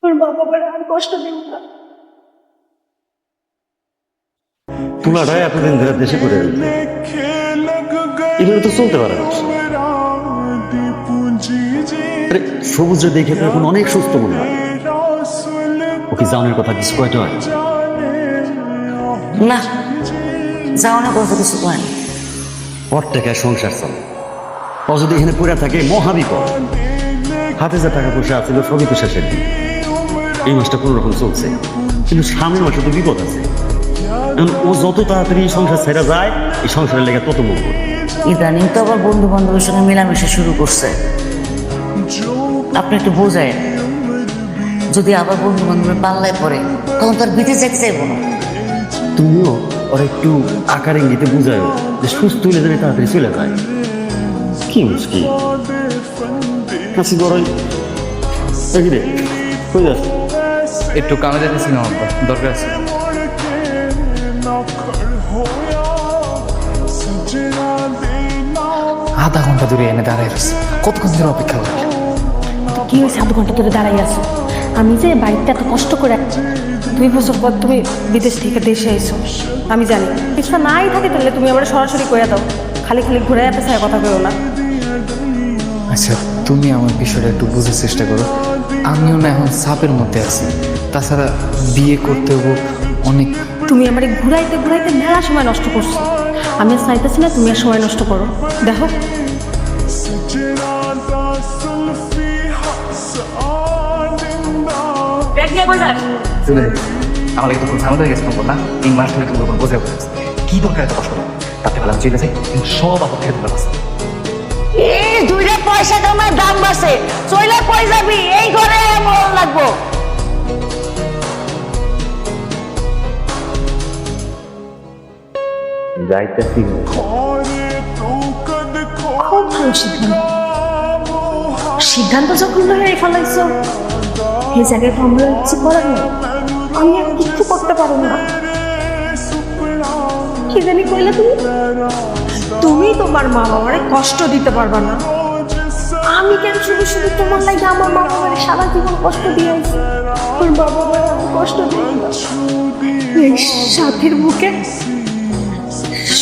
তোর মা বাবার আর কষ্ট দেব না। পোলাটাই এতদিন ধরে দেশে পড়ে রয়েছে, এভাবে তো চলতে পারে না। আরে সবুজে দেখে তো এখন অনেক সুস্থ মনে হয়। ও কি জানের কথা কিছু কয়টা হয়? না, যাও না, বলতে কিছু কয় না। ওর টাকায় সংসার চলে, ও যদি এখানে পড়ে থাকে মহাবিপদ। হাতে যা টাকা পয়সা আছিল সবই তো শেষের দিন। এই মাসটা কোনো রকম চলছে, কিন্তু সামনের মাসে তো বিপদ আছে। এখন ও যত তাড়াতাড়ি এই সংসার ছেড়ে যায়, এই সংসারের লেগে তত মঙ্গল। ইদানিং তো আবার বন্ধু বান্ধবের সঙ্গে মেলামেশা শুরু করছে। আপনি একটু বোঝায়, যদি আবার বন্ধু বান্ধবের পাল্লায় পড়ে তখন তার বিতে যেতে চাইবো না। তুমিও ওরা একটু আকার ইঙ্গিতে বুঝায় যে সুস্থ হলে যেন তাড়াতাড়ি চলে যায়। কি মুশকিল, কাশি গরম রে, কই যাস? একটু কামে যেতেছি না, আব্বা দরকার আছে। আধা ঘন্টা ধরে এনে দাঁড়ায় রয়েছে, কতক্ষণ ধরে অপেক্ষা করে? কি হয়েছে 7 ঘন্টা ধরে দাঁড়াই আছো? আমি যে বাড়িতে এত কষ্ট করে 2 বছর পর তুমি বিদেশ থেকে দেশে আইছো, আমি জানি কিছু নাই থাকে তাহলে তুমি আমার সরাসরি কইয়া দাও, খালি খালি ঘুরে পেছায় কথা কইও না। আচ্ছা, তুমি আমার বিষয়টা একটু বোঝার চেষ্টা করো। আমিও না এখন চাপের মধ্যে আছি, তাছাড়া বিয়ে করতে হবো অনেক। তুমি আমার ঘুরাইতে ঘুরাইতে মেলা সময় নষ্ট করছো। আমি আর চাইতেছি না তুমি আর সময় নষ্ট করো। দেখো শুনে আমার লাগে তো কোনো ঝামেলা হয়ে গেছে তোমার না। 3 মাস ধরে তুমি বোঝা বলেছে কি দরকার এত কষ্ট, তাতে ভালো আমি চলে যাই, তুমি সব আপদ থেকে তোমার কাছে। এই 2 পয়সা তোমার দাম বাড়ছে, চইলে কই যাবি? এই ঘরে মরণ লাগবো। যাইতেছি খুব ভালো সিদ্ধান্ত। সিদ্ধান্ত যখন হয়ে ফেলাইছো, এই জায়গায় তো আমরা কিছু করার নেই। আমি আর কিছু করতে পারবো না। কি জানি কইলে তুমি? তুমি তোমার মা বাবারে কষ্ট দিতে পারবা না। আমি কেন শুধু শুধু তোমার লাগে আমার মা বাবারে সারা জীবন কষ্ট দিয়ে আইছি? তোর মা বাবার আমি কষ্ট দিই না। এই সাথীর বুকে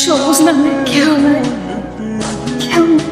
সবুজ নামে কেউ নাই, কেউ নাই।